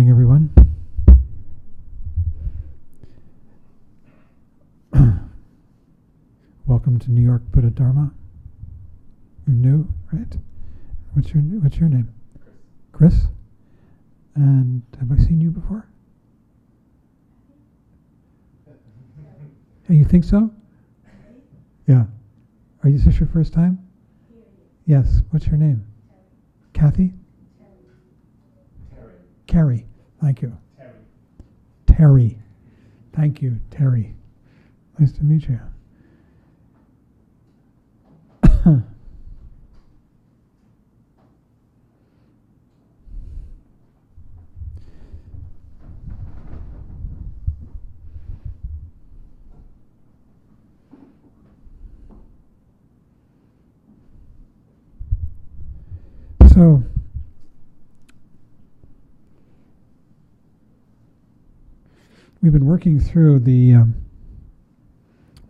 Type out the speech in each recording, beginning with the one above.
morning, everyone. Welcome to New York Buddha Dharma. You're new, right? What's your name? Chris. And have I seen you before? You think so? Yeah. Is this your first time? Yes. What's your name? Kathy? Carrie. Thank you. Terry. Thank you, Terry. Nice to meet you. So, we've been working through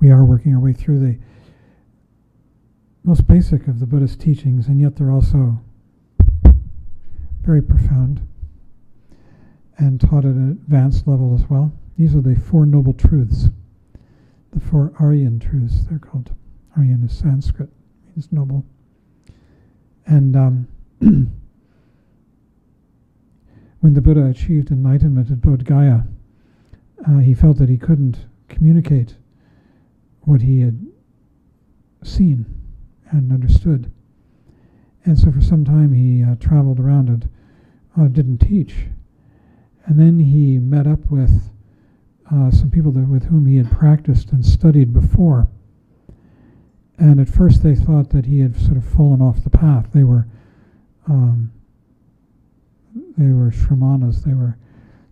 we are working our way through the most basic of the Buddhist teachings, and yet they're also very profound and taught at an advanced level as well. These are the Four Noble Truths, the Four Aryan Truths, they're called. Aryan is Sanskrit, means noble. And when the Buddha achieved enlightenment at Bodh Gaya, he felt that he couldn't communicate what he had seen and understood. And so for some time he traveled around and didn't teach. And then he met up with some people with whom he had practiced and studied before. And at first they thought that he had sort of fallen off the path. They were shramanas, they were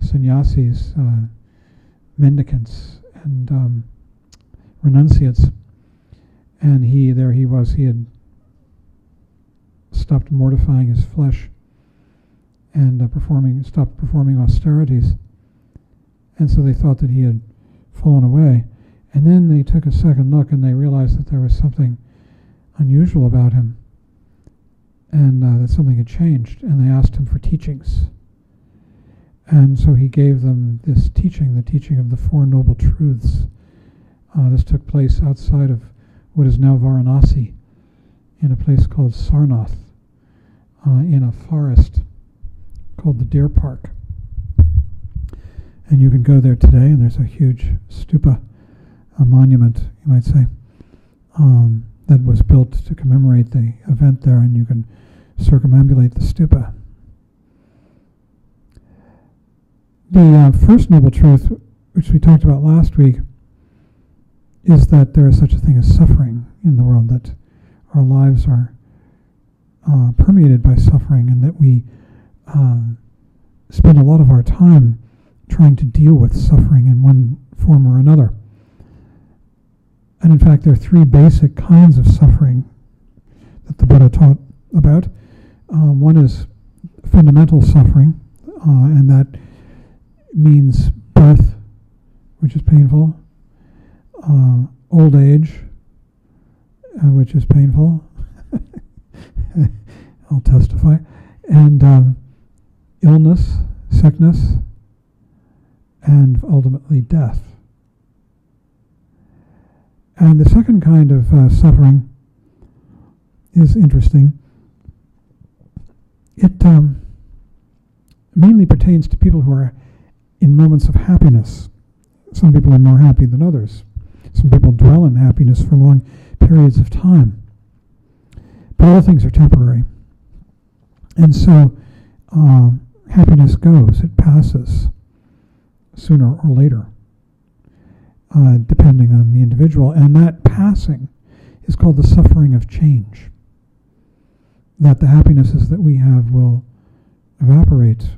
sannyasis, mendicants, and renunciates. And he had stopped mortifying his flesh and stopped performing austerities. And so they thought that he had fallen away. And then they took a second look and they realized that there was something unusual about him, and that something had changed, and they asked him for teachings. And so he gave them this teaching, the teaching of the Four Noble Truths. This took place outside of what is now Varanasi, in a place called Sarnath, in a forest called the Deer Park. And you can go there today, and there's a huge stupa, a monument, you might say, that was built to commemorate the event there, and you can circumambulate the stupa. The first noble truth, which we talked about last week, is that there is such a thing as suffering in the world, that our lives are permeated by suffering, and that we spend a lot of our time trying to deal with suffering in one form or another. And in fact, there are three basic kinds of suffering that the Buddha taught about. One is fundamental suffering, and that means birth, which is painful, old age, which is painful, I'll testify, and illness, sickness, and ultimately death. And the second kind of suffering is interesting. It mainly pertains to people who are in moments of happiness. Some people are more happy than others. Some people dwell in happiness for long periods of time. But all things are temporary. And so happiness goes, it passes sooner or later, depending on the individual. And that passing is called the suffering of change. That the happinesses that we have will evaporate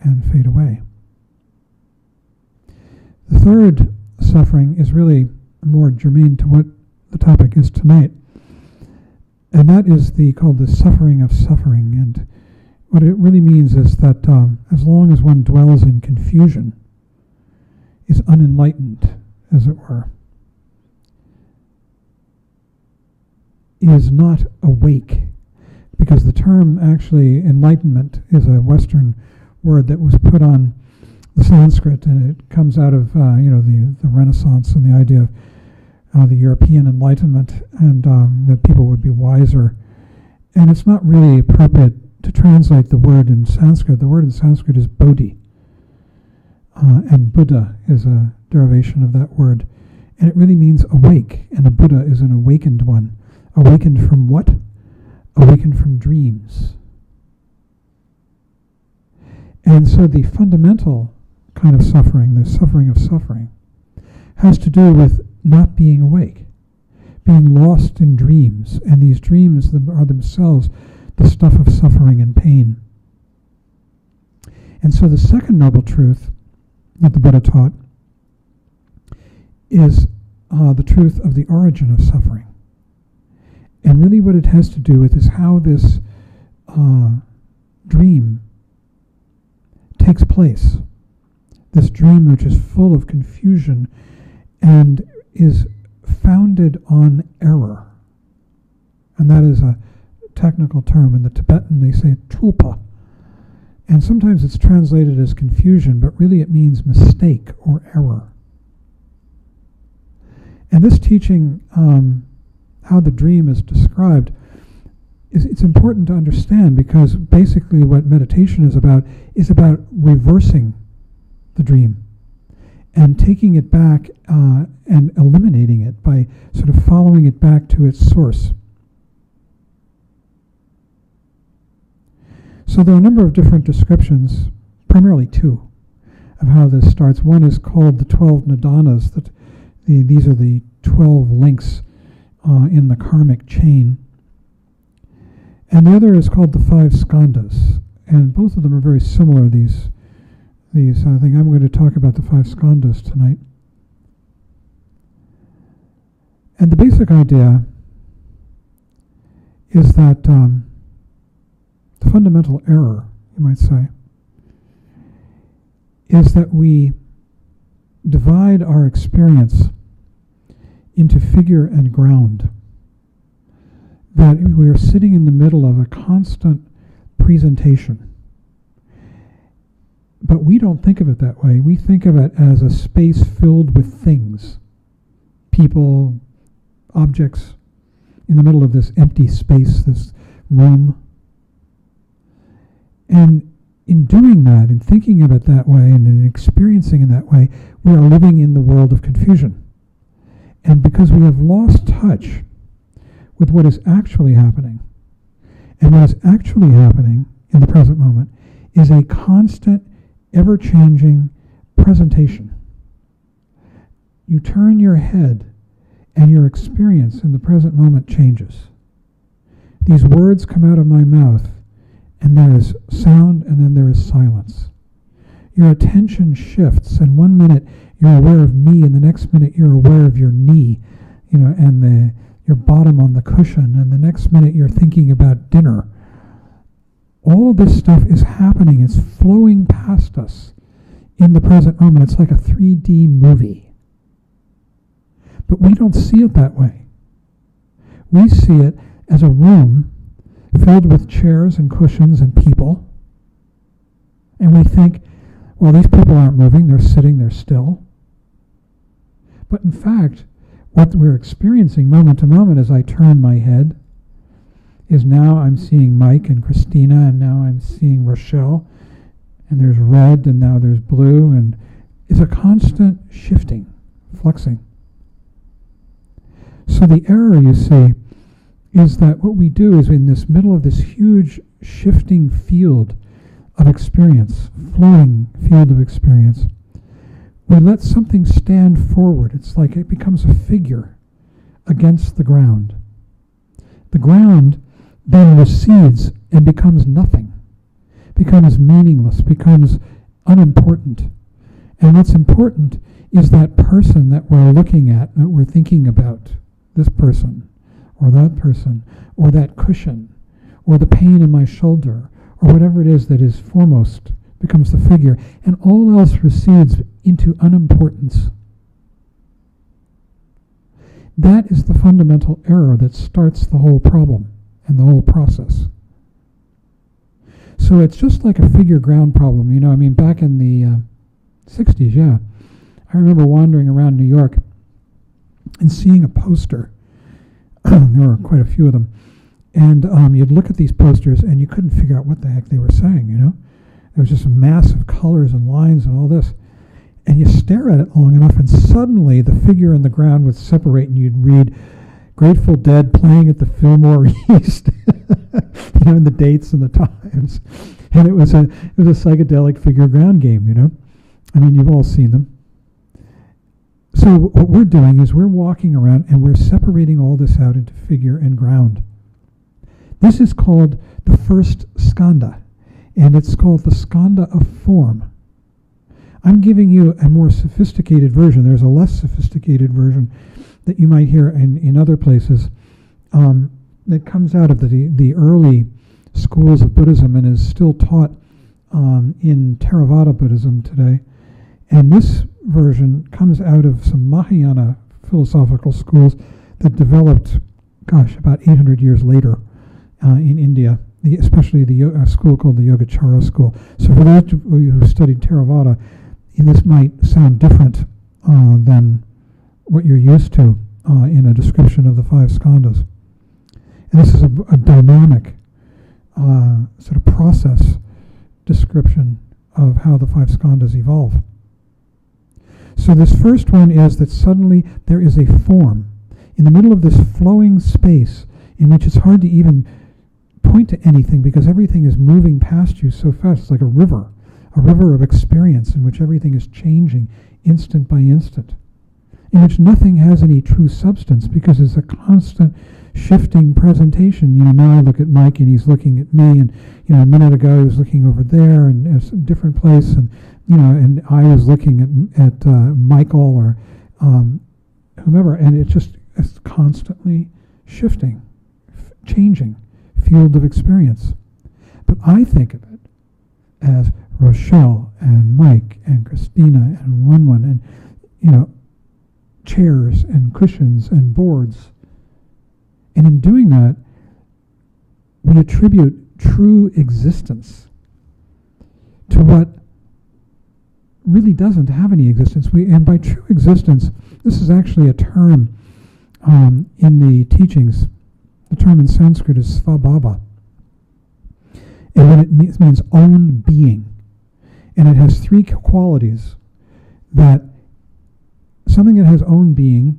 and fade away. The third suffering is really more germane to what the topic is tonight, and that is called the suffering of suffering. And what it really means is that as long as one dwells in confusion, is unenlightened, as it were, is not awake, because the term actually enlightenment is a Western word that was put on the Sanskrit, and it comes out of the Renaissance and the idea of the European Enlightenment, and that people would be wiser. And it's not really appropriate to translate the word in Sanskrit. The word in Sanskrit is bodhi, and Buddha is a derivation of that word, and it really means awake. And a Buddha is an awakened one. Awakened from what? Awakened from dreams. And so the fundamental kind of suffering, the suffering of suffering, has to do with not being awake, being lost in dreams, and these dreams are themselves the stuff of suffering and pain. And so the second noble truth that the Buddha taught is the truth of the origin of suffering. And really what it has to do with is how this dream takes place. This dream which is full of confusion and is founded on error. And that is a technical term. In the Tibetan they say tulpa. And sometimes it's translated as confusion, but really it means mistake or error. And this teaching, how the dream is described, it's important to understand, because basically what meditation is about reversing the dream and taking it back and eliminating it by sort of following it back to its source. So there are a number of different descriptions, primarily two, of how this starts. One is called the 12 nidanas. These are the 12 links in the karmic chain. And the other is called the 5 skandhas. And both of them are very similar, these I think I'm going to talk about the 5 skandhas tonight. And the basic idea is that the fundamental error, you might say, is that we divide our experience into figure and ground. That we are sitting in the middle of a constant presentation. But we don't think of it that way. We think of it as a space filled with things, people, objects, in the middle of this empty space, this room. And in doing that, in thinking of it that way, and in experiencing it that way, we are living in the world of confusion. And because we have lost touch with what is actually happening, and what is actually happening in the present moment is a constant, ever-changing presentation. You turn your head and your experience in the present moment changes. These words come out of my mouth, and there is sound, and then there is silence. Your attention shifts, and one minute you're aware of me, and the next minute you're aware of your knee, and your bottom on the cushion, and the next minute you're thinking about dinner. All of this stuff is happening. It's flowing past us in the present moment. It's like a 3D movie. But we don't see it that way. We see it as a room filled with chairs and cushions and people. And we think, well, these people aren't moving. They're sitting, they're still. But in fact, what we're experiencing moment to moment as I turn my head is now I'm seeing Mike and Christina, and now I'm seeing Rochelle, and there's red, and now there's blue, and it's a constant shifting, fluxing. So the error, you see, is that what we do is in this middle of this huge shifting field of experience, flowing field of experience, we let something stand forward. It's like it becomes a figure against the ground. The ground then recedes and becomes nothing, becomes meaningless, becomes unimportant. And what's important is that person that we're looking at, that we're thinking about, this person, or that cushion, or the pain in my shoulder, or whatever it is that is foremost, becomes the figure, and all else recedes into unimportance. That is the fundamental error that starts the whole problem and the whole process. So it's just like a figure ground problem, you know. I mean, back in the 60s, yeah. I remember wandering around New York and seeing a poster. There were quite a few of them. And you'd look at these posters and you couldn't figure out what the heck they were saying, you know. There was just a mass of colors and lines and all this. And you stare at it long enough and suddenly the figure in the ground would separate and you'd read Grateful Dead playing at the Fillmore East, you know, and the dates and the times. And it was a psychedelic figure ground game, you know. I mean, you've all seen them. So what we're doing is we're walking around and we're separating all this out into figure and ground. This is called the first skandha, and it's called the skandha of form. I'm giving you a more sophisticated version. There's a less sophisticated version that you might hear in other places that comes out of the early schools of Buddhism and is still taught in Theravada Buddhism today. And this version comes out of some Mahayana philosophical schools that developed, about 800 years later in India, especially the school called the Yogacara school. So for those of you who studied Theravada, this might sound different than what you're used to in a description of the five skandhas. And this is a dynamic sort of process description of how the five skandhas evolve. So this first one is that suddenly there is a form in the middle of this flowing space in which it's hard to even point to anything because everything is moving past you so fast. It's like a river of experience in which everything is changing instant by instant, in which nothing has any true substance because it's a constant shifting presentation. You know, now I look at Mike and he's looking at me, and you know, a minute ago he was looking over there and it's a different place, and you know, and I was looking at Michael or whomever, and it's constantly shifting, changing field of experience. But I think of it as Rochelle and Mike and Christina and Wenwen and, you know, chairs and cushions and boards. And in doing that, we attribute true existence to what really doesn't have any existence. And by true existence, this is actually a term in the teachings. The term in Sanskrit is svabhava. And what it means own being. And it has three qualities: that something that has own being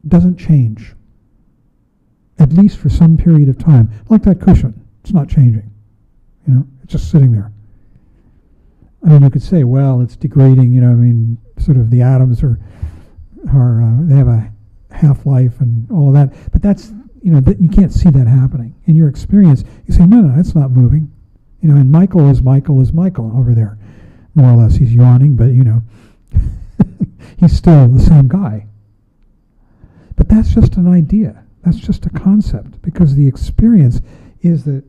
doesn't change, at least for some period of time. Like that cushion, it's not changing. You know, it's just sitting there. I mean, you could say, well, it's degrading, you know, I mean, sort of the atoms are they have a half-life and all of that. But that's, you know, you can't see that happening. In your experience, you say, no, it's not moving. You know, and Michael is Michael over there. More or less, he's yawning, but, you know, he's still the same guy. But that's just an idea. That's just a concept, because the experience is that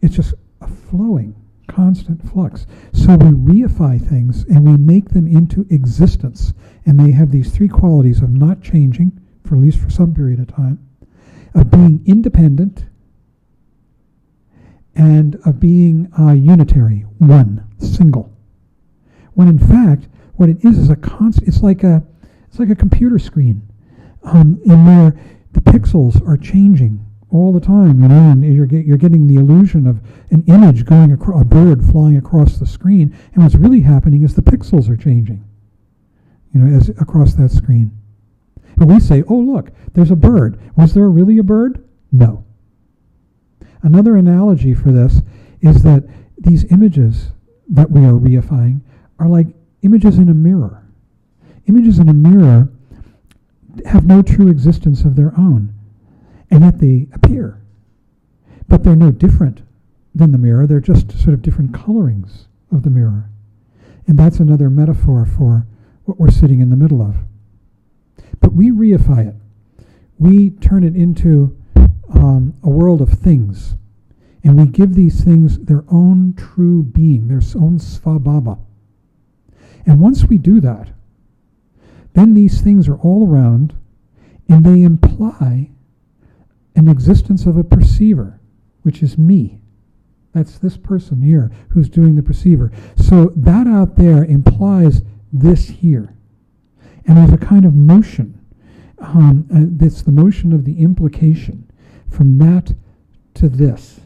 it's just a flowing, constant flux. So we reify things and we make them into existence. And they have these three qualities of not changing, for at least for some period of time, of being independent, and of being unitary, one, single. When in fact, what it is a constant. It's like a computer screen, in where the pixels are changing all the time, you know, and you're getting the illusion of an image going across, a bird flying across the screen, and what's really happening is the pixels are changing, you know, as across that screen. But we say, oh look, there's a bird. Was there really a bird? No. Another analogy for this is that these images that we are reifying are like images in a mirror. Images in a mirror have no true existence of their own, and yet they appear. But they're no different than the mirror. They're just sort of different colorings of the mirror. And that's another metaphor for what we're sitting in the middle of. But we reify it. We turn it into a world of things. And we give these things their own true being, their own svabhava. And once we do that, then these things are all around, and they imply an existence of a perceiver, which is me. That's this person here who's doing the perceiver. So that out there implies this here. And there's a kind of motion. It's the motion of the implication from that to this.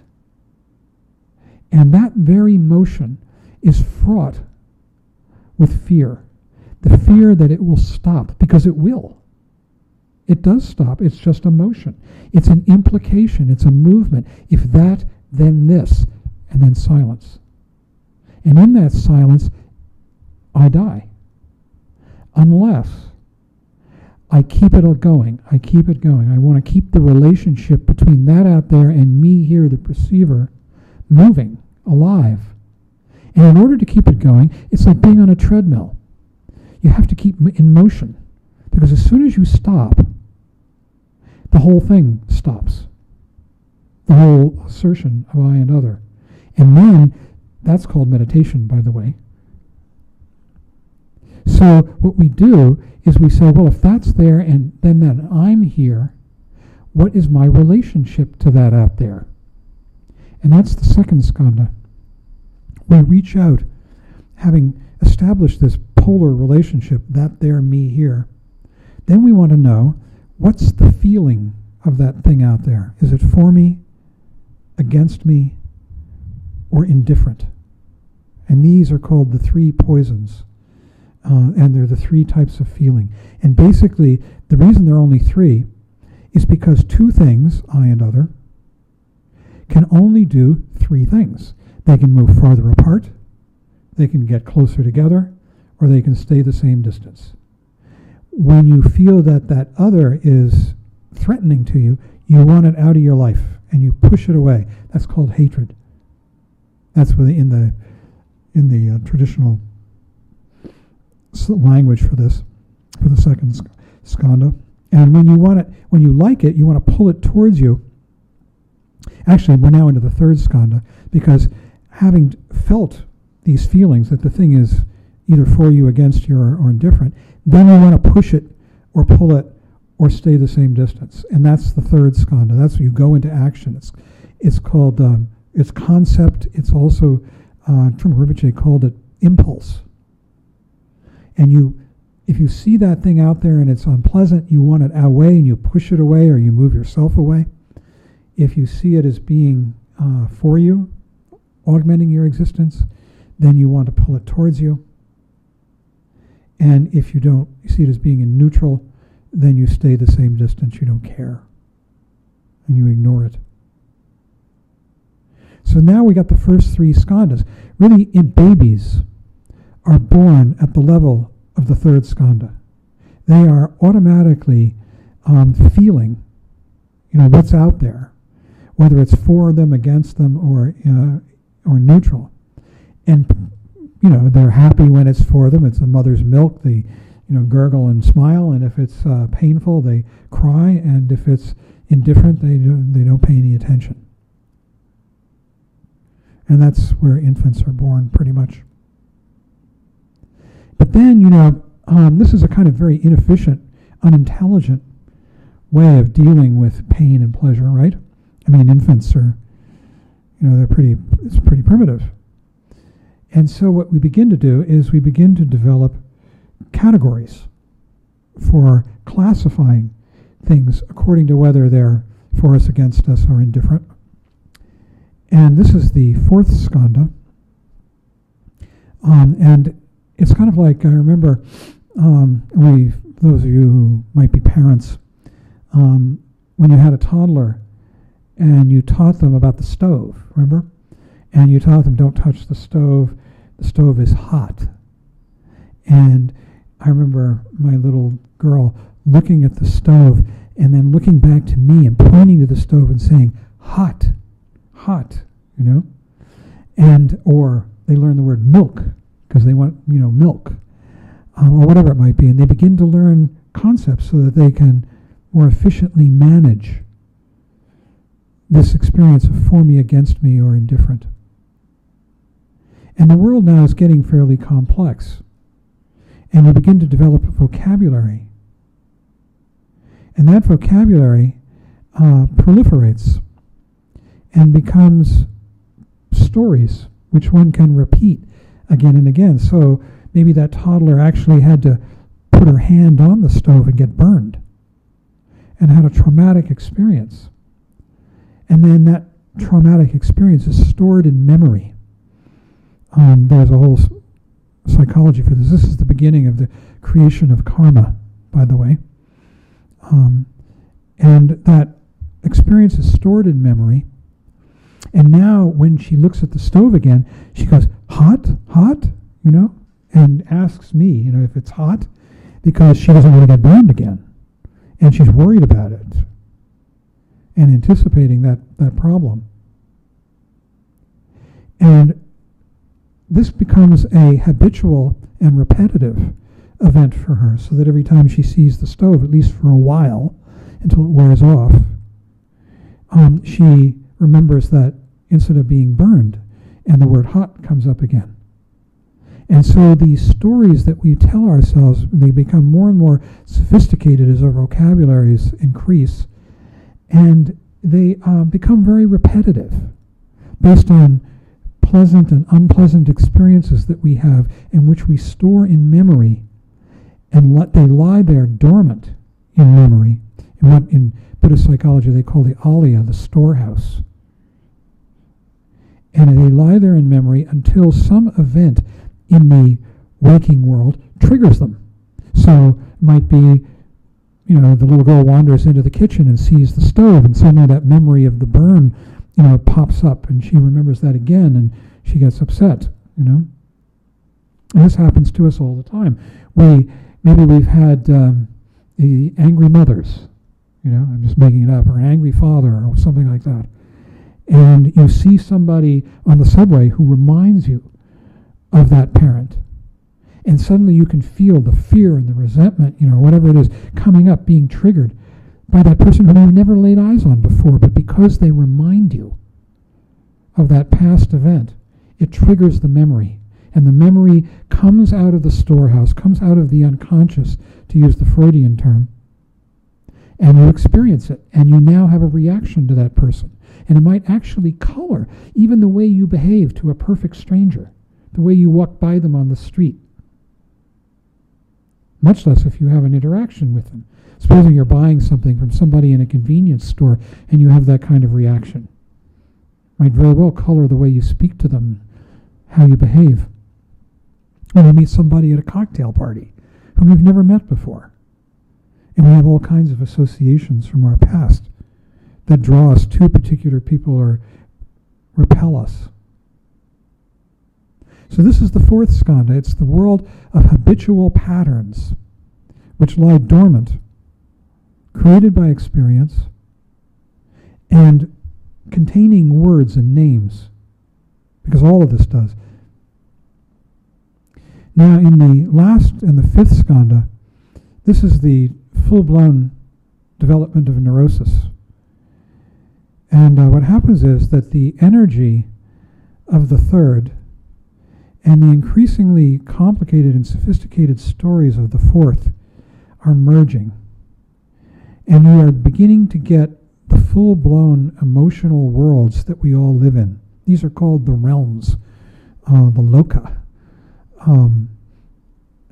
And that very motion is fraught with fear. The fear that it will stop, because it will. It does stop. It's just a motion. It's an implication. It's a movement. If that, then this, and then silence. And in that silence, I die. Unless I keep it going. I keep it going. I want to keep the relationship between that out there and me here, the perceiver, moving, alive. And in order to keep it going, it's like being on a treadmill. You have to keep in motion. Because as soon as you stop, the whole thing stops. The whole assertion of I and other. And then, that's called meditation, by the way. So what we do is we say, well, if that's there and then I'm here, what is my relationship to that out there? And that's the second skandha. We reach out, having established this polar relationship, that there, me here. Then we want to know, what's the feeling of that thing out there? Is it for me, against me, or indifferent? And these are called the three poisons. And they're the three types of feeling. And basically, the reason there are only three is because two things, I and other, can only do three things. They can move farther apart, they can get closer together, or they can stay the same distance. When you feel that that other is threatening to you, you want it out of your life, and you push it away. That's called hatred. That's where in the traditional language for this, for the second skandha. And when you want it, when you like it, you want to pull it towards you. Actually, we're now into the third skandha, because having felt these feelings that the thing is either for you, against you, or indifferent, then you want to push it or pull it or stay the same distance. And that's the third skandha. That's when you go into action. It's called, it's concept. It's also, Trungpa Rinpoche called it impulse. And if you see that thing out there and it's unpleasant, you want it away and you push it away or you move yourself away. If you see it as being for you, augmenting your existence, then you want to pull it towards you. And if you don't see it as being in neutral, then you stay the same distance, you don't care. And you ignore it. So now we got the first three skandhas. Really, babies are born at the level of the third skandha. They are automatically feeling, what's out there, whether it's for them, against them, or neutral. And they're happy when it's for them. It's a mother's milk. They gurgle and smile. And if it's painful, they cry. And if it's indifferent, they don't pay any attention. And that's where infants are born, pretty much. But then, this is a kind of very inefficient, unintelligent way of dealing with pain and pleasure, right? I mean, infants are, it's pretty primitive. And so what we begin to do is we begin to develop categories for classifying things according to whether they're for us, against us, or indifferent. And this is the fourth skandha. And it's kind of like, I remember, those of you who might be parents, when you had a toddler and you taught them about the stove, remember? And you taught them, don't touch the stove is hot. And I remember my little girl looking at the stove and then looking back to me and pointing to the stove and saying, hot, and, or they learn the word milk, because they want, milk, or whatever it might be, and they begin to learn concepts so that they can more efficiently manage this experience of for me, against me, or indifferent. And the world now is getting fairly complex, and you begin to develop a vocabulary, and that vocabulary proliferates and becomes stories, which one can repeat again and again. So maybe that toddler actually had to put her hand on the stove and get burned and had a traumatic experience. And then that traumatic experience is stored in memory. There's a whole psychology for this. This is the beginning of the creation of karma, by the way. And that experience is stored in memory. And now when she looks at the stove again, she goes, hot, hot, and asks me, if it's hot, because she doesn't want to get burned again. And she's worried about it and anticipating that problem. And this becomes a habitual and repetitive event for her, so that every time she sees the stove, at least for a while, until it wears off, she remembers that incident of being burned, and the word hot comes up again. And so these stories that we tell ourselves, they become more and more sophisticated as our vocabularies increase, and they become very repetitive, based on pleasant and unpleasant experiences that we have, in which we store in memory, and they lie there dormant in memory, in what in Buddhist psychology they call the alaya, the storehouse. And they lie there in memory until some event in the waking world triggers them. So it might be, the little girl wanders into the kitchen and sees the stove, and suddenly that memory of the burn, pops up, and she remembers that again, and she gets upset, And this happens to us all the time. Maybe we've had the angry mothers, I'm just making it up, or an angry father, or something like that. And you see somebody on the subway who reminds you of that parent. And suddenly you can feel the fear and the resentment, whatever it is, coming up, being triggered by that person who you've never laid eyes on before. But because they remind you of that past event, it triggers the memory. And the memory comes out of the storehouse, comes out of the unconscious, to use the Freudian term. And you experience it, and you now have a reaction to that person. And it might actually color even the way you behave to a perfect stranger, the way you walk by them on the street. Much less if you have an interaction with them. Supposing you're buying something from somebody in a convenience store and you have that kind of reaction. Might very well color the way you speak to them, how you behave. When you meet somebody at a cocktail party whom you've never met before. And we have all kinds of associations from our past that draw us to particular people or repel us. So this is the fourth skandha. It's the world of habitual patterns, which lie dormant, created by experience, and containing words and names, because all of this does. Now, in the last and the fifth skandha, this is the full-blown development of neurosis. And what happens is that the energy of the third and the increasingly complicated and sophisticated stories of the fourth are merging. And you are beginning to get the full-blown emotional worlds that we all live in. These are called the realms, the loka.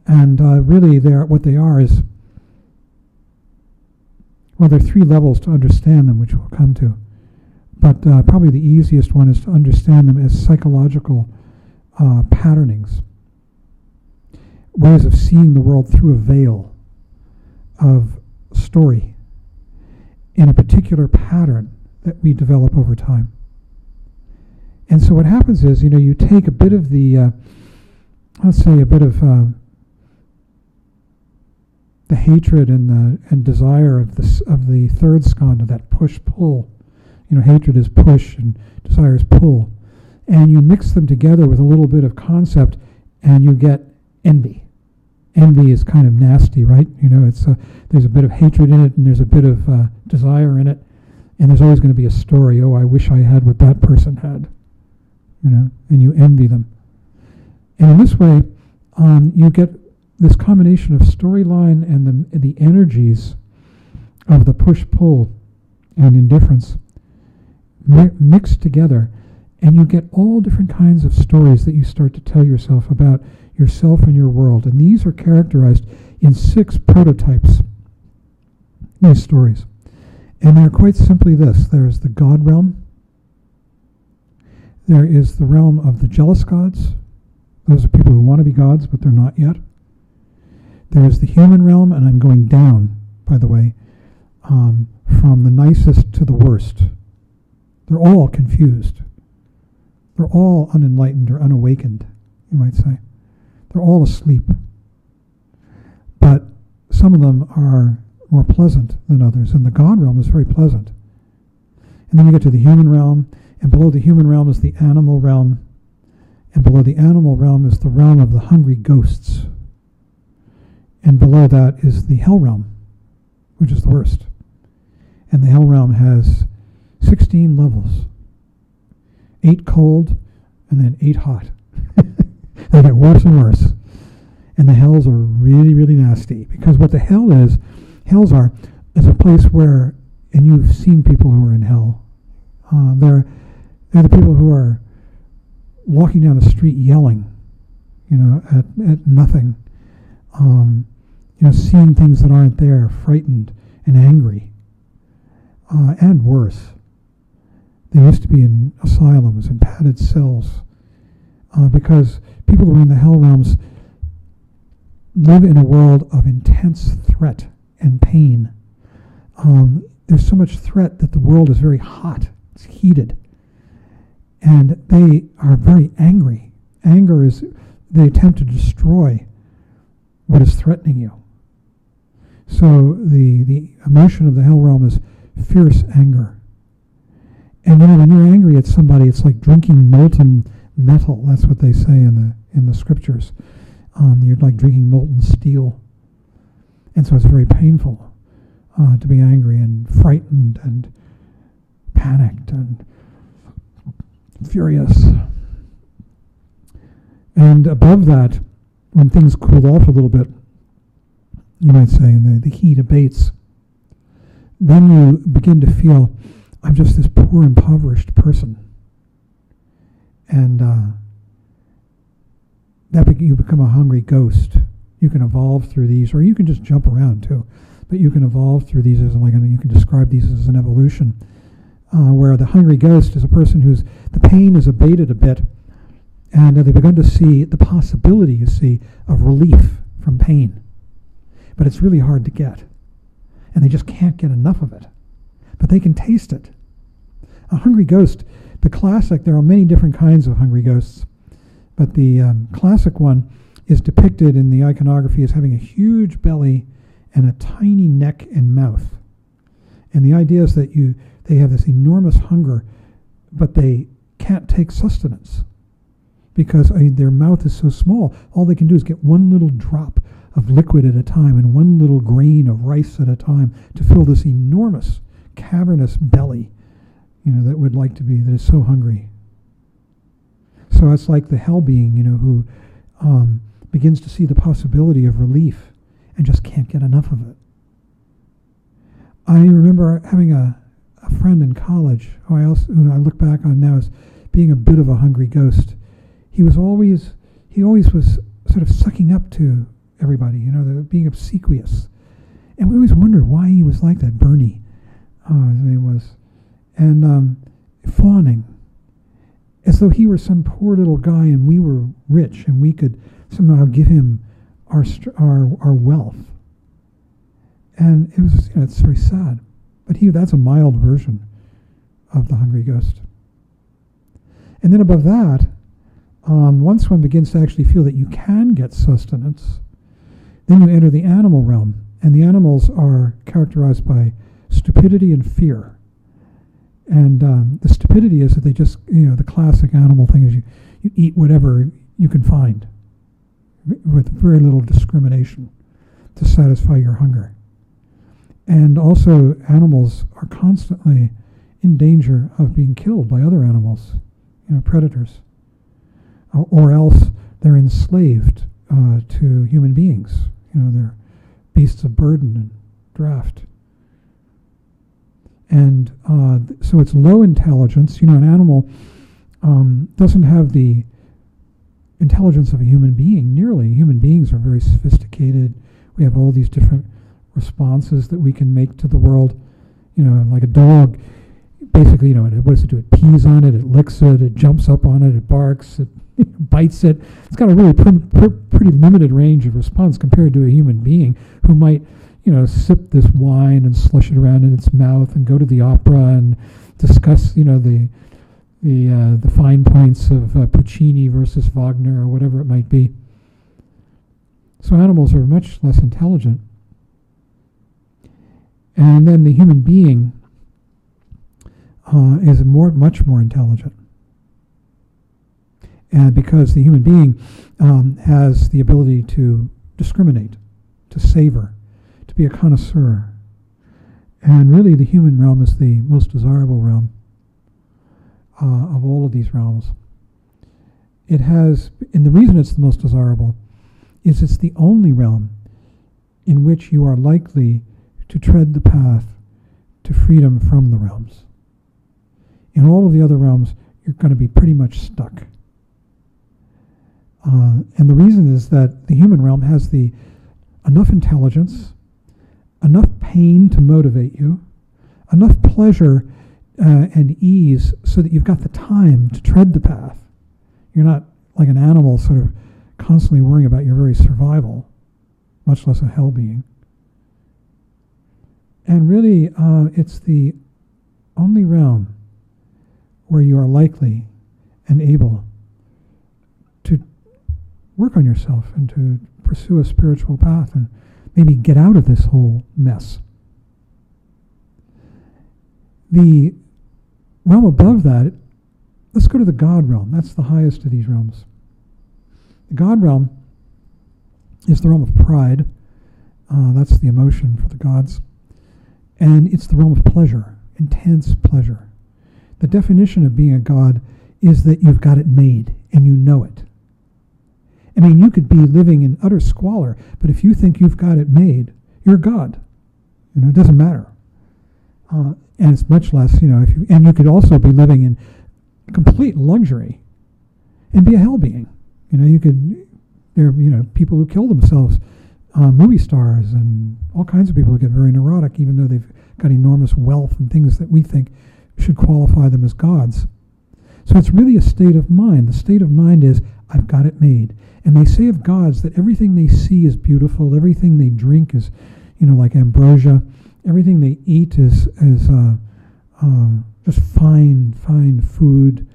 Really, what they are is, well, there are three levels to understand them, which we'll come to. But probably the easiest one is to understand them as psychological patternings, ways of seeing the world through a veil of story in a particular pattern that we develop over time. And so what happens is, you take a bit of the, let's say, a bit of the hatred and desire of the third skandha, that push-pull. Hatred is push and desire is pull. And you mix them together with a little bit of concept, and you get envy. Envy is kind of nasty, right? There's a bit of hatred in it, and there's a bit of desire in it, and there's always going to be a story. Oh, I wish I had what that person had, and you envy them. And in this way, you get this combination of storyline and the energies of the push-pull and indifference mixed together, And you get all different kinds of stories that you start to tell yourself about yourself and your world. And these are characterized in 6 prototypes, these stories. And they're quite simply this. There is the God realm. There is the realm of the jealous gods. Those are people who want to be gods, but they're not yet. There is the human realm, and I'm going down, by the way, from the nicest to the worst. They're all confused. They're all unenlightened or unawakened, you might say. They're all asleep. But some of them are more pleasant than others, and the God realm is very pleasant. And then you get to the human realm, and below the human realm is the animal realm, and below the animal realm is the realm of the hungry ghosts. And below that is the hell realm, which is the worst. And the hell realm has 16 levels. 8 cold, and then 8 hot. They get worse and worse. And the hells are really, really nasty. Because what the hells is a place where, and you've seen people who are in hell, they're the people who are walking down the street yelling, at nothing, seeing things that aren't there, frightened and angry, and worse. They used to be in asylums and padded cells, because people who are in the hell realms live in a world of intense threat and pain. There's so much threat that the world is very hot. It's heated. And they are very angry. Anger is the attempt to destroy what is threatening you. So the emotion of the hell realm is fierce anger. And when you're angry at somebody, it's like drinking molten metal. That's what they say in the scriptures. You're like drinking molten steel. And so it's very painful to be angry and frightened and panicked and furious. And above that, when things cool off a little bit, you might say, the heat abates, then you begin to feel, I'm just this poor, impoverished person. And you become a hungry ghost. You can evolve through these, or you can just jump around too. But you can evolve through these you can describe these as an evolution, where the hungry ghost is a person whose the pain is abated a bit, and they've begun to see the possibility, you see, of relief from pain. But it's really hard to get, and they just can't get enough of it. But they can taste it. A hungry ghost, the classic, there are many different kinds of hungry ghosts, but the classic one is depicted in the iconography as having a huge belly and a tiny neck and mouth. And the idea is that they have this enormous hunger, but they can't take sustenance because their mouth is so small. All they can do is get one little drop of liquid at a time and one little grain of rice at a time to fill this enormous, cavernous belly, that would like to be, that is so hungry. So it's like the hell being, who begins to see the possibility of relief and just can't get enough of it. I remember having a friend in college who I look back on now as being a bit of a hungry ghost. He always was sort of sucking up to everybody, being obsequious. And we always wondered why he was like that. Bernie, his name was. And fawning, as though he were some poor little guy and we were rich and we could somehow give him our wealth. And it was, it's very sad. But that's a mild version of the hungry ghost. And then above that, once one begins to actually feel that you can get sustenance, then you enter the animal realm. And the animals are characterized by stupidity and fear. And the stupidity is that they just, the classic animal thing is you eat whatever you can find with very little discrimination to satisfy your hunger. And also animals are constantly in danger of being killed by other animals, predators. Or else they're enslaved to human beings. They're beasts of burden and draft. And so it's low intelligence. An animal doesn't have the intelligence of a human being nearly. Human beings are very sophisticated. We have all these different responses that we can make to the world. Like a dog, basically, what does it do? It pees on it, it licks it, it jumps up on it, it barks, it bites it. It's got a really pretty limited range of response compared to a human being who might, sip this wine and slush it around in its mouth and go to the opera and discuss, the fine points of Puccini versus Wagner or whatever it might be. So animals are much less intelligent. And then the human being is much more intelligent. And because the human being has the ability to discriminate, to savor, to be a connoisseur. And really the human realm is the most desirable realm of all of these realms. It has, and the reason it's the most desirable is it's the only realm in which you are likely to tread the path to freedom from the realms. In all of the other realms, you're going to be pretty much stuck. And the reason is that the human realm has enough intelligence, enough pain to motivate you, enough pleasure and ease so that you've got the time to tread the path. You're not like an animal sort of constantly worrying about your very survival, much less a hell being. And really, it's the only realm where you are likely and able to work on yourself and to pursue a spiritual path and maybe get out of this whole mess. The realm above that, let's go to the God realm. That's the highest of these realms. The God realm is the realm of pride. That's the emotion for the gods. And it's the realm of pleasure, intense pleasure. The definition of being a god is that you've got it made and you know it. I mean, you could be living in utter squalor, but if you think you've got it made, you're a god. It doesn't matter. And it's much less, and you could also be living in complete luxury and be a hell being. There are people who kill themselves, movie stars and all kinds of people who get very neurotic, even though they've got enormous wealth and things that we think should qualify them as gods. So it's really a state of mind. The state of mind is, I've got it made. And they say of gods that everything they see is beautiful, everything they drink is, like ambrosia, everything they eat is just fine food.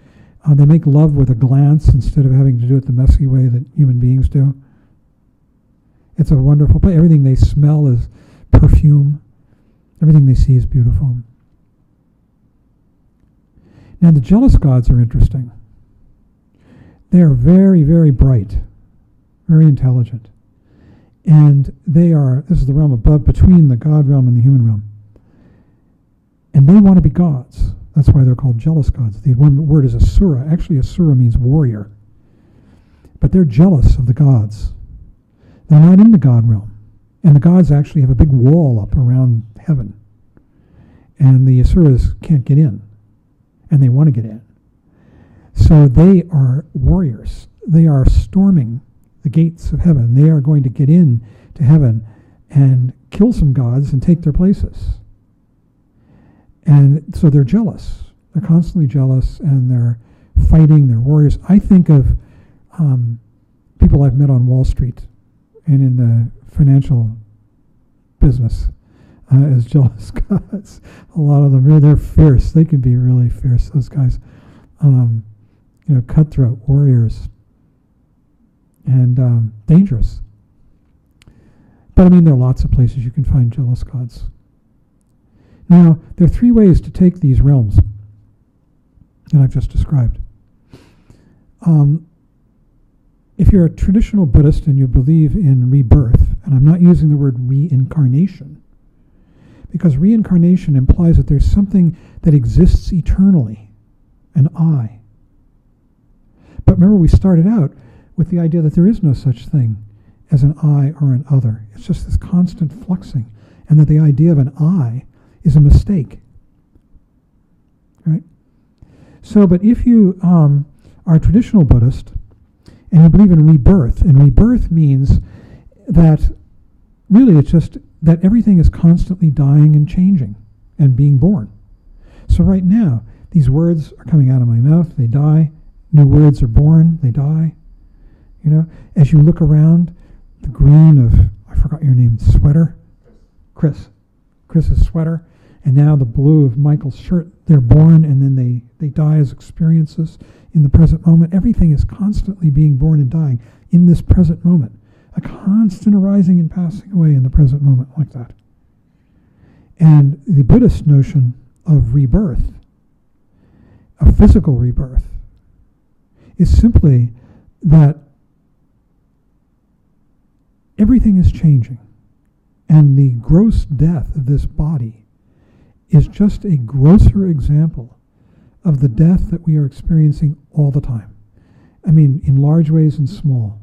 They make love with a glance instead of having to do it the messy way that human beings do. It's a wonderful place. Everything they smell is perfume. Everything they see is beautiful. Now the jealous gods are interesting. They are very, very bright, very intelligent. And this is the realm above, between the God realm and the human realm. And they want to be gods. That's why they're called jealous gods. The word is asura. Actually, asura means warrior. But they're jealous of the gods. They're not in the God realm. And the gods actually have a big wall up around heaven. And the asuras can't get in. And they want to get in. So they are warriors. They are storming the gates of heaven. They are going to get in to heaven and kill some gods and take their places. And so they're jealous. They're constantly jealous, and they're fighting. They're warriors. I think of people I've met on Wall Street and in the financial business as jealous gods. A lot of them, they're fierce. They can be really fierce, those guys. Cutthroat warriors and dangerous. But there are lots of places you can find jealous gods. Now, there are three ways to take these realms that I've just described. If you're a traditional Buddhist and you believe in rebirth, and I'm not using the word reincarnation, because reincarnation implies that there's something that exists eternally, an I. But remember, we started out with the idea that there is no such thing as an I or an other. It's just this constant fluxing, and that the idea of an I is a mistake. Right? So, but if you are a traditional Buddhist and you believe in rebirth, and rebirth means that really it's just that everything is constantly dying and changing and being born. So right now, these words are coming out of my mouth, they die. New words are born, they die. You know, as you look around, the green of, I forgot your name, sweater? Chris's sweater. And now the blue of Michael's shirt, they're born and then they die as experiences in the present moment. Everything is constantly being born and dying in this present moment. A constant arising and passing away in the present moment like that. And the Buddhist notion of rebirth, a physical rebirth, is simply that everything is changing. And the gross death of this body is just a grosser example of the death that we are experiencing all the time. I mean, in large ways and small.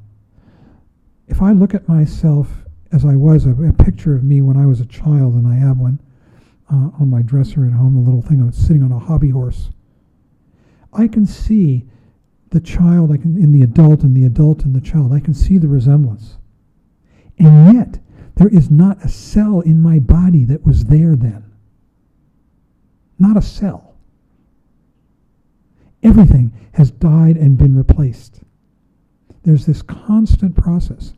If I look at myself as I was, a picture of me when I was a child, and I have one on my dresser at home, a little thing, I was sitting on a hobby horse. I can see the child, in the adult and the child, I can see the resemblance. And yet, there is not a cell in my body that was there then. Not a cell. Everything has died and been replaced. There's this constant process.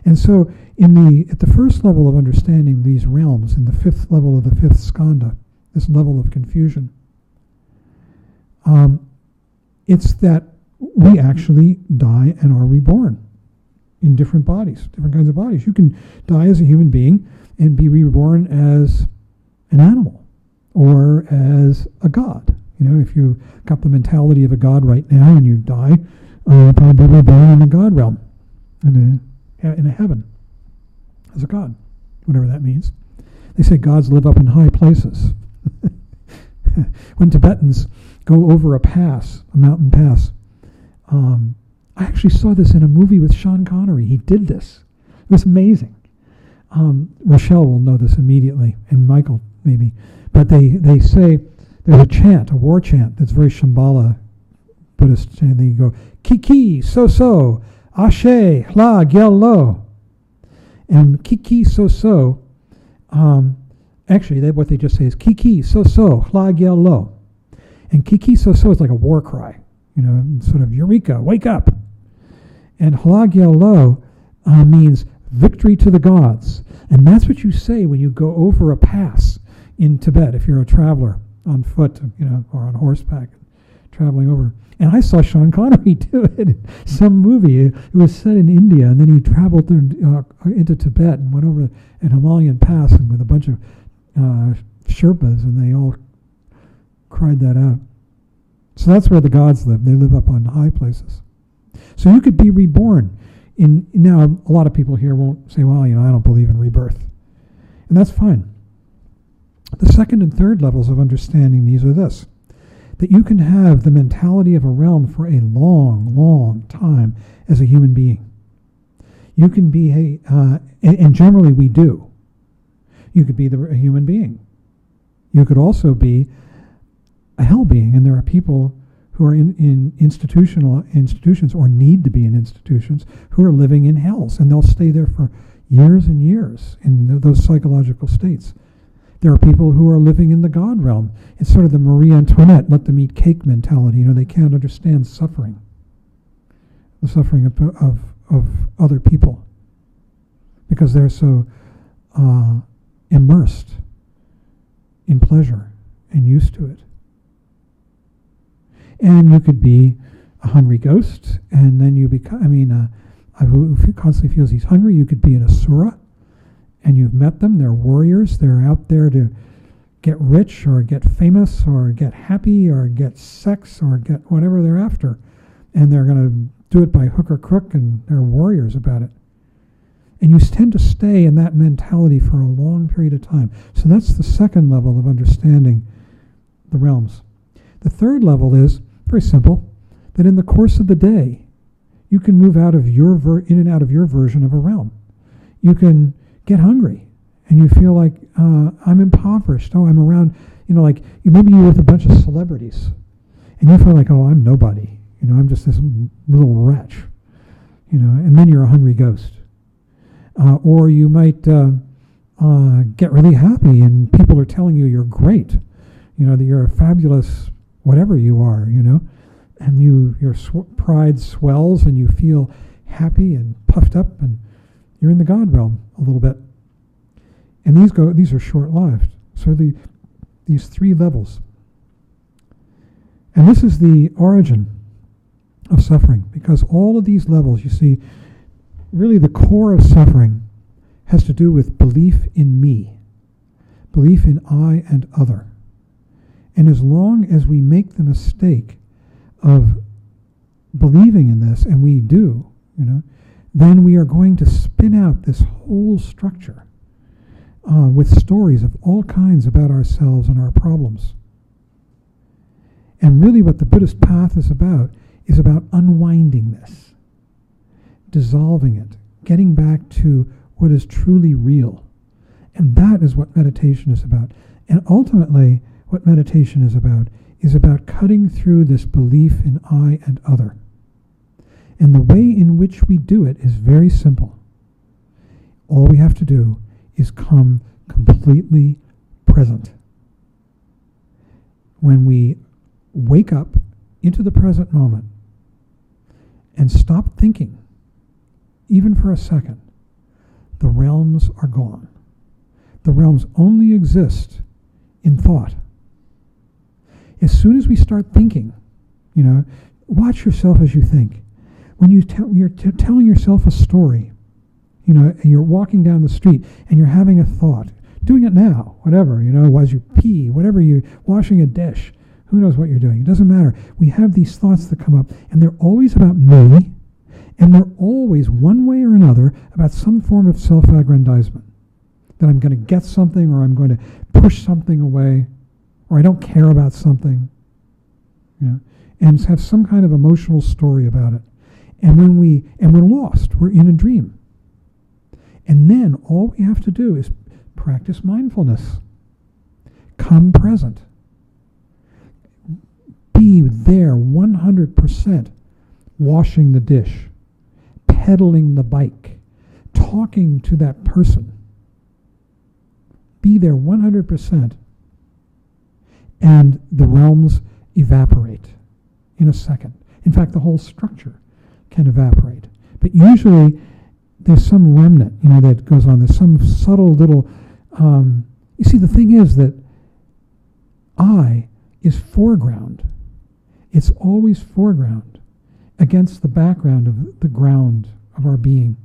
And so, at the first level of understanding these realms, in the fifth level of the fifth skandha, this level of confusion, it's that we actually die and are reborn in different bodies, different kinds of bodies. You can die as a human being and be reborn as an animal or as a god. You know, if you got the mentality of a god right now and you die, you'll probably be reborn in the god realm, in a heaven, as a god, whatever that means. They say gods live up in high places. When Tibetans go over a mountain pass, I actually saw this in a movie with Sean Connery. He did this. It was amazing. Rochelle will know this immediately, and Michael maybe. But they say there's a chant, a war chant, that's very Shambhala Buddhist chant. They go, Kiki, so, Ashe, Hla, Gyel Lo. And Kiki, so, actually what they just say is Kiki, so, Hla, Gyel Lo. And Kiki, so is like a war cry. You know, sort of, Eureka, wake up. And Hla, Gyel Lo means victory to the gods. And that's what you say when you go over a pass in Tibet, if you're a traveler on foot, you know, or on horseback, traveling over. And I saw Sean Connery do it in some movie. It was set in India, and then he traveled into Tibet and went over an Himalayan pass and with a bunch of Sherpas, and they all cried that out. So that's where the gods live. They live up on high places. So you could be reborn. Now, a lot of people here won't say, well, you know, I don't believe in rebirth. And that's fine. The second and third levels of understanding these are this: that you can have the mentality of a realm for a long, long time as a human being. You can be and generally we do. You could be a human being. You could also be a hell being, and there are people who are in institutions or need to be in institutions who are living in hells, and they'll stay there for years and years in those psychological states. There are people who are living in the God realm. It's sort of the Marie Antoinette, let them eat cake mentality. You know, they can't understand suffering, the suffering of other people, because they're so immersed in pleasure and used to it. And you could be a hungry ghost, and then you become, who constantly feels he's hungry. You could be an asura, and you've met them. They're warriors. They're out there to get rich or get famous or get happy or get sex or get whatever they're after. And they're going to do it by hook or crook, and they're warriors about it. And you tend to stay in that mentality for a long period of time. So that's the second level of understanding the realms. The third level is very simple, that in the course of the day, you can move out of in and out of your version of a realm. You can get hungry, and you feel like, I'm impoverished. Oh, I'm around, maybe you're with a bunch of celebrities, And you feel like, oh, I'm nobody. I'm just this little wretch. And then you're a hungry ghost. Or you might get really happy and people are telling you you're great. That you're a fabulous whatever you are, and your pride swells and you feel happy and puffed up and you're in the God realm a little bit. And these are short-lived. So these three levels. And this is the origin of suffering, because all of these levels, you see, really the core of suffering has to do with belief in me, belief in I and other. And as long as we make the mistake of believing in this, and we do, then we are going to spin out this whole structure with stories of all kinds about ourselves and our problems. And really what the Buddhist path is about unwinding this, dissolving it, getting back to what is truly real. And that is what meditation is about. And ultimately, what meditation is about cutting through this belief in I and other. And the way in which we do it is very simple. All we have to do is come completely present. When we wake up into the present moment and stop thinking, even for a second, the realms are gone. The realms only exist in thought. As soon as we start thinking, watch yourself as you think. When you're telling yourself a story, and you're walking down the street and you're having a thought, doing it now, whatever, as you pee, whatever, you're washing a dish, who knows what you're doing? It doesn't matter. We have these thoughts that come up, and they're always about me, and they're always, one way or another, about some form of self-aggrandizement. That I'm going to get something, or I'm going to push something away, or I don't care about something, and have some kind of emotional story about it. And we're lost. We're in a dream. And then all we have to do is practice mindfulness. Come present. Be there 100%, washing the dish, pedaling the bike, talking to that person. Be there 100%, and the realms evaporate in a second. In fact, the whole structure can evaporate. But usually there's some remnant, that goes on. There's some subtle little... you see, the thing is that I is foreground. It's always foreground against the background of the ground of our being.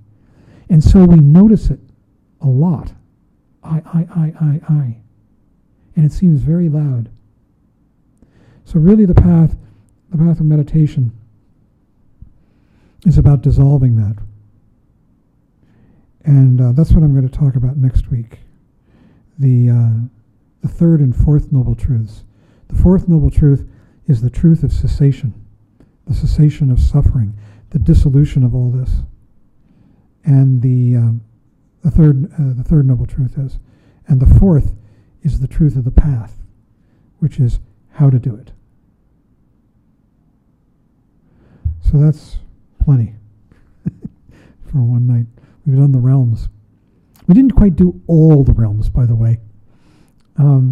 And so we notice it a lot. I. And it seems very loud. So really the path of meditation is about dissolving that. And that's what I'm going to talk about next week. The third and fourth noble truths. The fourth noble truth is the truth of cessation, the cessation of suffering, the dissolution of all this. And the third noble truth is. And the fourth is the truth of the path, which is how to do it. So that's plenty for one night. We've done the realms. We didn't quite do all the realms, by the way,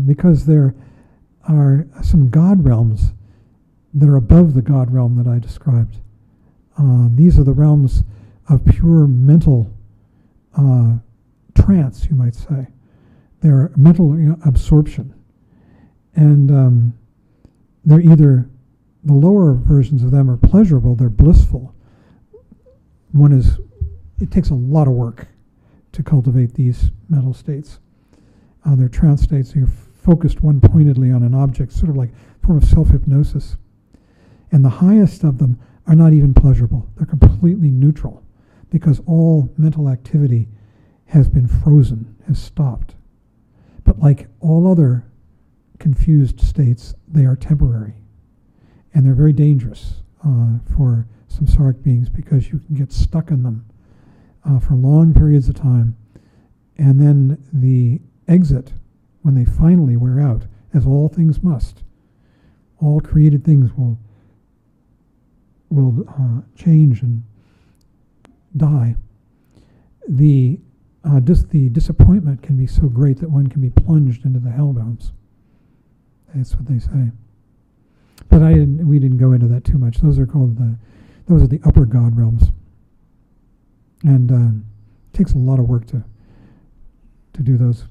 because there are some God realms that are above the God realm that I described. These are the realms of pure mental trance, you might say. They're mental absorption. And they're either, the lower versions of them are pleasurable, they're blissful. It takes a lot of work to cultivate these mental states. They're trance states, so you're focused one-pointedly on an object, sort of like a form of self-hypnosis. And the highest of them are not even pleasurable. They're completely neutral, because all mental activity has been frozen, has stopped. But like all other confused states, they are temporary. And they're very dangerous for samsaric beings, because you can get stuck in them for long periods of time. And then the exit, when they finally wear out, as all things must, all created things will change and die, the disappointment can be so great that one can be plunged into the hell realms. That's what they say. But we didn't go into that too much. Those are the upper God realms. And it takes a lot of work to do those.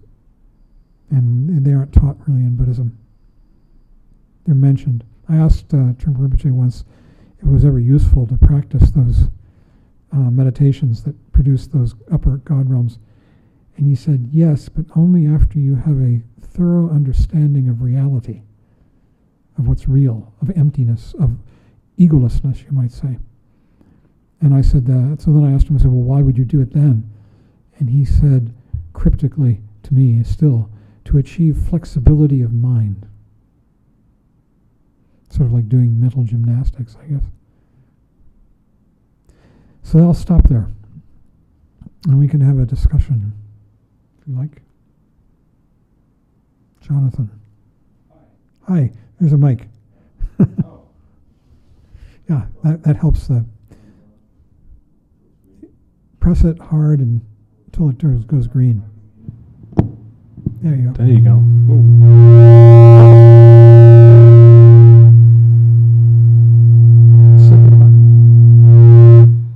And they aren't taught really in Buddhism. They're mentioned. I asked Trungpa Rinpoche once if it was ever useful to practice those meditations that produce those upper God realms. And he said, yes, but only after you have a thorough understanding of reality, of what's real, of emptiness, of egolessness, you might say. And I said that. So then I asked him, I said, well, why would you do it then? And he said, cryptically to me still, to achieve flexibility of mind. Sort of like doing mental gymnastics, I guess. So I'll stop there. And we can have a discussion, if you like. Jonathan. Hi. There's a mic. Oh. Yeah, that helps. Press it hard until it goes green. There you go. There you go.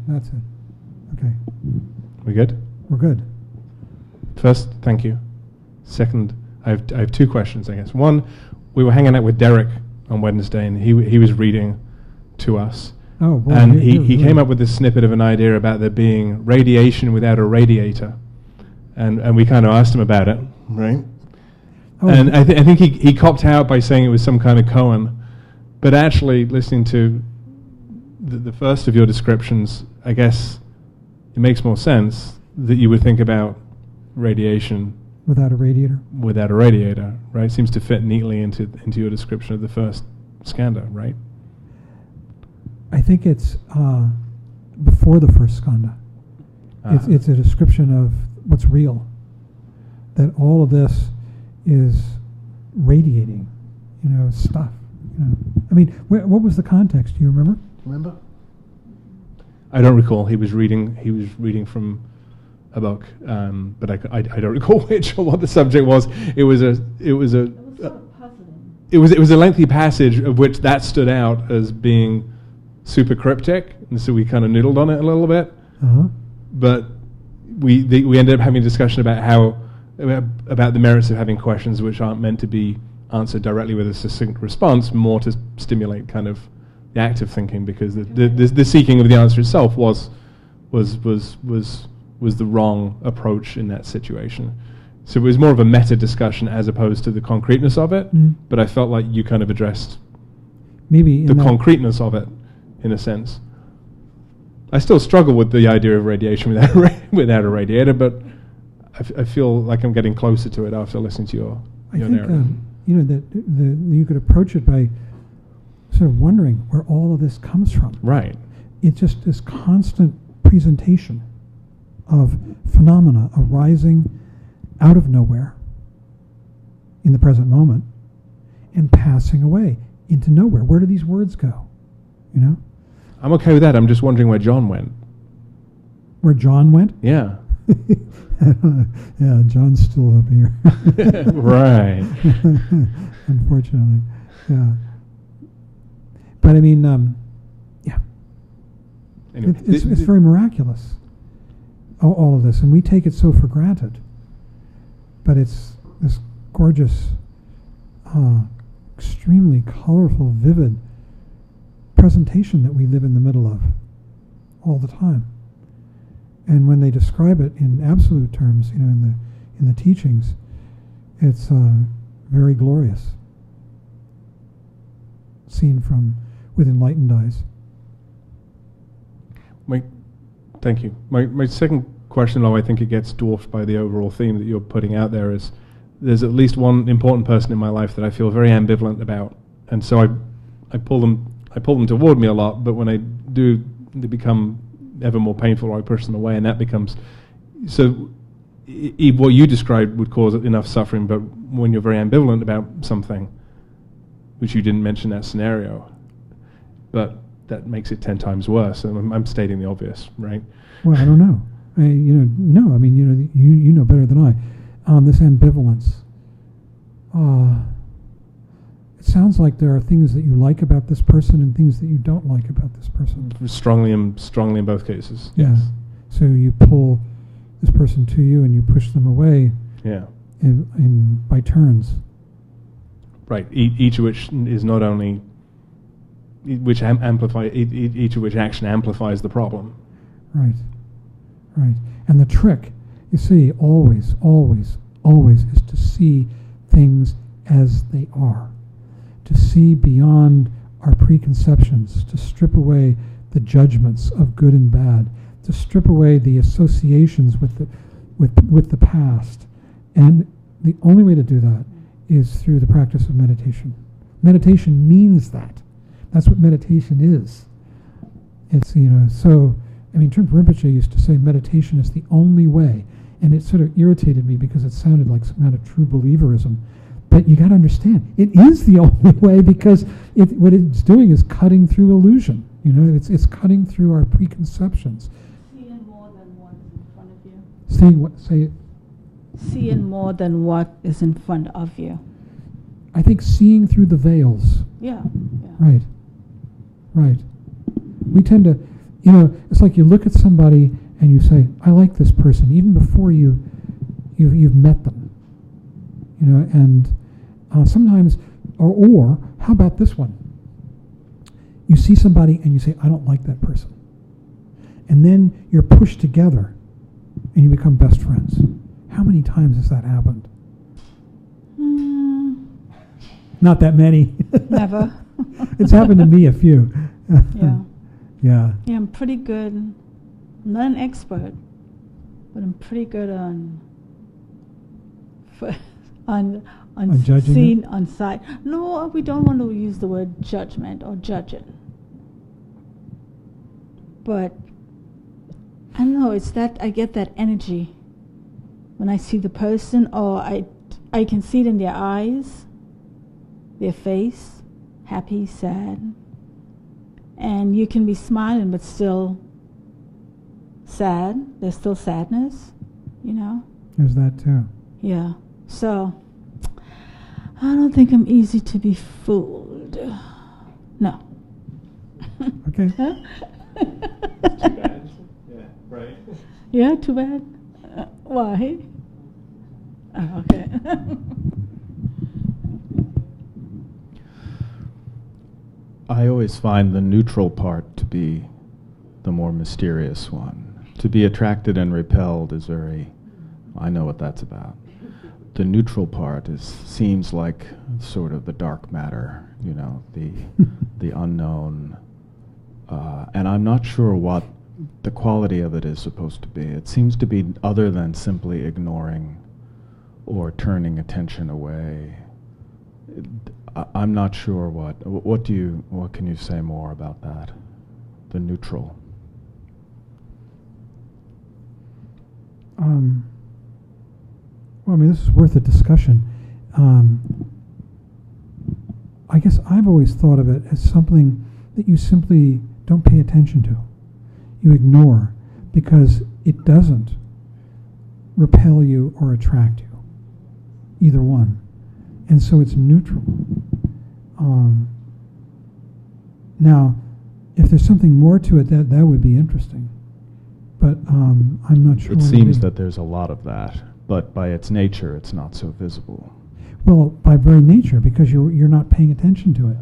That's it. Okay. We good? We're good. First, thank you. Second, I have two questions, I guess. One, we were hanging out with Derek on Wednesday, and he was reading to us. Oh, boy. And he came up with this snippet of an idea about there being radiation without a radiator. And we kind of asked him about it, right? Oh, and I think he copped out by saying it was some kind of koan. But actually, listening to the first of your descriptions, I guess it makes more sense that you would think about radiation without a radiator. Without a radiator, right? Seems to fit neatly into your description of the first skanda, right? I think it's before the first skanda. It's a description of what's real. That all of this is radiating, stuff. I mean, what was the context? Do you remember? I don't recall. He was reading from a book, but I don't recall which or what the subject was. It was a lengthy passage of which that stood out as being super cryptic, and so we kind of noodled on it a little bit. Uh-huh. But we ended up having a discussion about the merits of having questions which aren't meant to be answered directly with a succinct response, more to stimulate kind of the active thinking, because the seeking of the answer itself was the wrong approach in that situation. So it was more of a meta discussion as opposed to the concreteness of it. Mm. But I felt like you kind of addressed maybe the concreteness of it, in a sense. I still struggle with the idea of radiation without a radiator, but I feel like I'm getting closer to it after listening to your narrative. I think that you could approach it by sort of wondering where all of this comes from. Right. It's just this constant presentation of phenomena arising out of nowhere in the present moment and passing away into nowhere. Where do these words go? I'm okay with that. I'm just wondering where John went. Where John went? Yeah. Yeah, John's still up here. Right. Unfortunately. Yeah. But I mean, yeah. Anyway, it's very miraculous, all of this, and we take it so for granted. But it's this gorgeous, extremely colorful, vivid presentation that we live in the middle of all the time. And when they describe it in absolute terms, in the teachings, it's very glorious, seen from with enlightened eyes. Thank you. My second question, though, I think it gets dwarfed by the overall theme that you're putting out there, is there's at least one important person in my life that I feel very ambivalent about, and so I pull them toward me a lot, but when I do, they become ever more painful, or I push them away, and that becomes so. What you described would cause enough suffering, but when you're very ambivalent about something, which you didn't mention that scenario, but that makes it 10 times worse. And I'm stating the obvious, right? Well, I don't know. No. I mean, you know better than I. This ambivalence. It sounds like there are things that you like about this person and things that you don't like about this person. Strongly in both cases. Yeah. Yes. So you pull this person to you and you push them away. Yeah. By turns. Right. Each of which is not only each of which action amplifies the problem. Right. Right. And the trick, you see, always, is to see things as they are. To see beyond our preconceptions, to strip away the judgments of good and bad, to strip away the associations with the past. And the only way to do that is through the practice of meditation. Meditation means that. That's what meditation is. It's, so, I mean, Trungpa Rinpoche used to say meditation is the only way, and it sort of irritated me because it sounded like some kind of true believerism. But you got to understand, it is the only way because what it's doing is cutting through illusion. It's cutting through our preconceptions. Seeing more than what is in front of you. Seeing what? Say it. Seeing more than what is in front of you. I think seeing through the veils. Yeah. Right. We tend to, it's like you look at somebody and you say, I like this person, even before you've met them. And sometimes, or how about this one? You see somebody and you say, I don't like that person. And then you're pushed together and you become best friends. How many times has that happened? Not that many. Never. It's happened to me a few. Yeah. Yeah. Yeah, I'm pretty good. I'm not an expert, but I'm pretty good on judging seeing on sight. No, we don't want to use the word judgment or judging. But I don't know, it's that I get that energy when I see the person, or I can see it in their eyes, their face, happy, sad. And you can be smiling but still sad. There's still sadness, There's that too. Yeah. So I don't think I'm easy to be fooled. No. Okay. Huh? Too bad. Yeah, right. Yeah, too bad. Why? Oh, okay. I always find the neutral part to be the more mysterious one. To be attracted and repelled is I know what that's about. The neutral part seems like sort of the dark matter, the unknown. And I'm not sure what the quality of it is supposed to be. It seems to be other than simply ignoring or turning attention away. I'm not sure what can you say more about that? The neutral. Well, I mean, this is worth a discussion. I guess I've always thought of it as something that you simply don't pay attention to. You ignore because it doesn't repel you or attract you. Either one. And so it's neutral. Now, if there's something more to it, that would be interesting. But I'm not sure. It seems that there's a lot of that, but by its nature, it's not so visible. Well, by very nature, because you're not paying attention to it.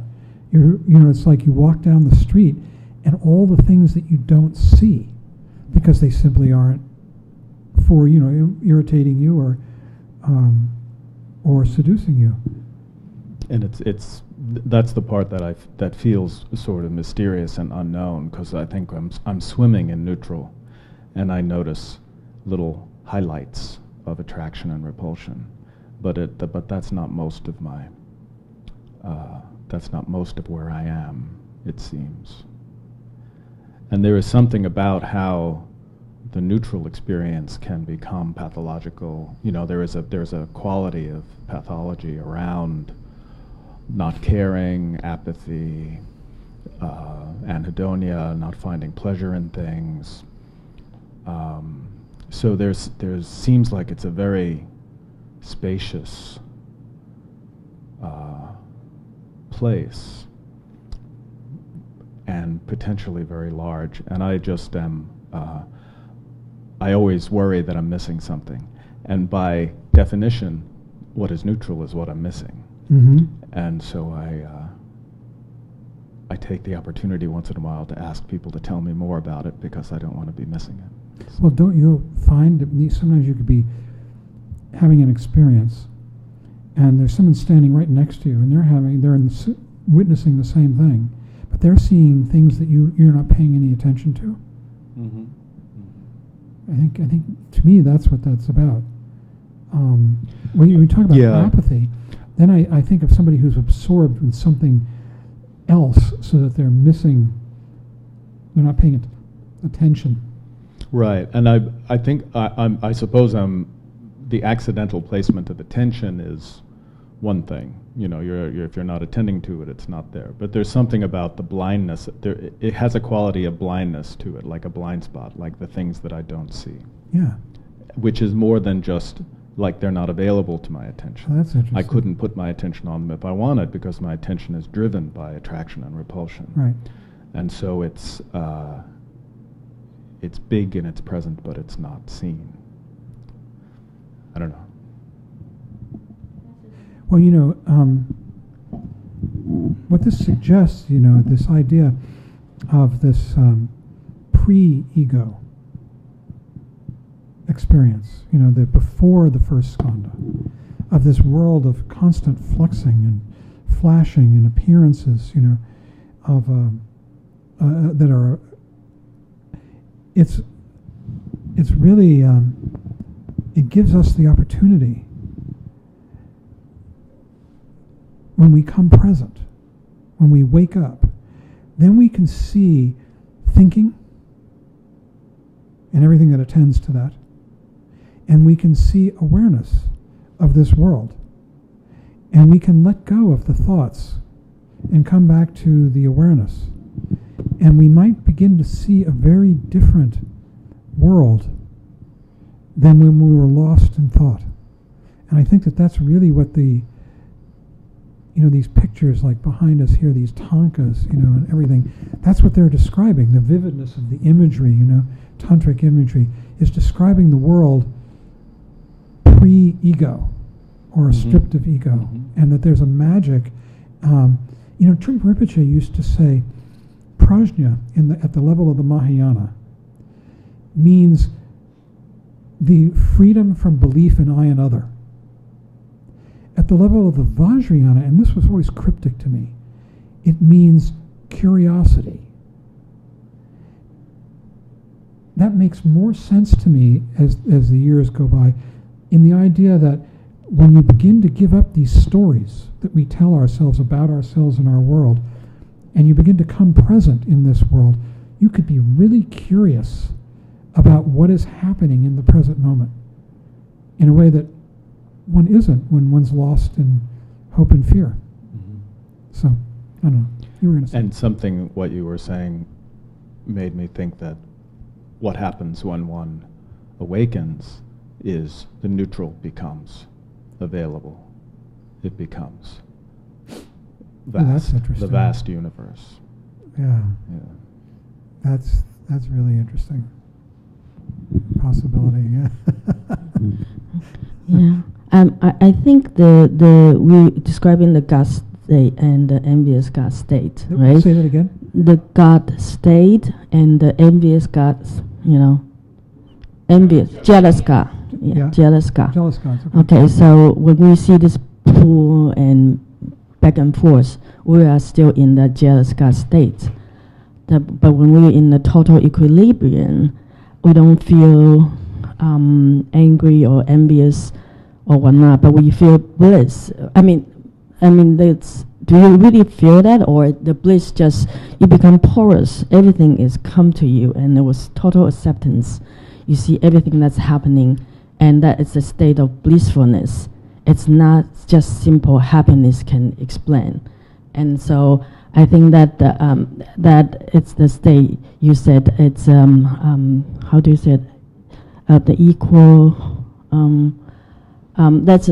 It's like you walk down the street, and all the things that you don't see, because they simply aren't for irritating you or seducing you. And that's the part that feels sort of mysterious and unknown, because I think I'm swimming in neutral, and I notice little highlights of attraction and repulsion, but that's not most of my that's not most of where I am, it seems. And there is something about how the neutral experience can become pathological. There's a quality of pathology around not caring, apathy, anhedonia, not finding pleasure in things. So there's seems like it's a very spacious place and potentially very large. And I just am, I always worry that I'm missing something. And by definition, what is neutral is what I'm missing. Mm-hmm. And so I take the opportunity once in a while to ask people to tell me more about it because I don't want to be missing it. Well, don't you find that sometimes you could be having an experience, and there's someone standing right next to you, and they're witnessing the same thing, but they're seeing things that you're not paying any attention to. Mm-hmm. I think to me that's what that's about. When you talk about apathy, then I think of somebody who's absorbed in something else, so that they're not paying attention. Right, and I think I suppose the accidental placement of attention is one thing. You know, if you're not attending to it, it's not there. But there's something about the blindness. It has a quality of blindness to it, like a blind spot, like the things that I don't see. Yeah. Which is more than just like they're not available to my attention. Oh, that's interesting. I couldn't put my attention on them if I wanted because my attention is driven by attraction and repulsion. Right. And so it's big and it's present, but it's not seen. I don't know. Well, what this suggests, this idea of this pre-ego experience, the before the first skandha, of this world of constant fluxing and flashing and appearances, of that are. It's really it gives us the opportunity when we come present, when we wake up, then we can see thinking and everything that attends to that. And we can see awareness of this world. And we can let go of the thoughts and come back to the awareness. And we might begin to see a very different world than when we were lost in thought. And I think that that's really what these pictures like behind us here, these tankas, and everything, that's what they're describing. The vividness of the imagery, tantric imagery, is describing the world pre-ego, or stripped of ego, and that there's a magic. Trungpa Rinpoche used to say, prajna at the level of the Mahayana means the freedom from belief in I and other. At the level of the Vajrayana, and this was always cryptic to me, it means curiosity. That makes more sense to me as the years go by, in the idea that when you begin to give up these stories that we tell ourselves about ourselves and our world, and you begin to come present in this world, you could be really curious about what is happening in the present moment in a way that one isn't when one's lost in hope and fear. Mm-hmm. So, I don't know. You were going to say. And what you were saying made me think that what happens when one awakens is the neutral becomes available. It becomes that's interesting. The vast universe. Yeah. That's really interesting. Possibility, yeah. Yeah. I think we describing the God state and the envious God state, right? Say that again. The God state and the envious gods, envious, jealous God. Yeah. Jealous God. Jealous gods. Okay, so when we see this pull and back and forth, we are still in the jealous God state. But when we're in the total equilibrium, we don't feel angry or envious or whatnot, but we feel bliss. I mean, do you really feel that, or the bliss just, you become porous, everything is come to you, and there was total acceptance. You see everything that's happening, and that is a state of blissfulness. It's not just simple happiness can explain. And so I think that that it's the state you said. It's how do you say it? The equal. That's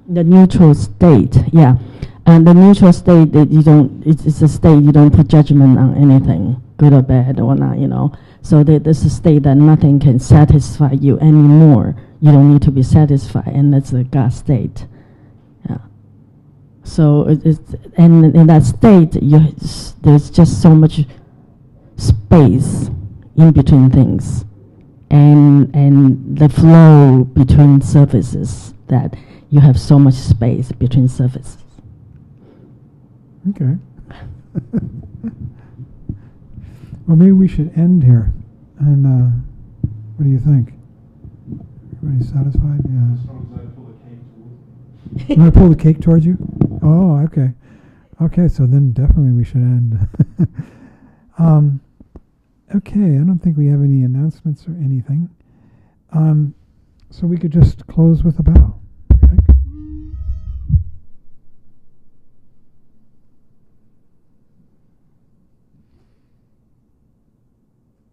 the neutral state. Yeah, and the neutral state that you don't. It's a state you don't put judgment on anything, good or bad or not. You know. So there's a state that nothing can satisfy you anymore. You don't need to be satisfied, and that's the God state. Yeah. So and in that state, there's just so much space in between things, and the flow between surfaces, that you have so much space between surfaces. Okay. Well, maybe we should end here. And what do you think? Everybody satisfied? Yeah. When I pull the cake towards you? Oh, okay. Okay, so then definitely we should end. Okay, I don't think we have any announcements or anything. So we could just close with a bow.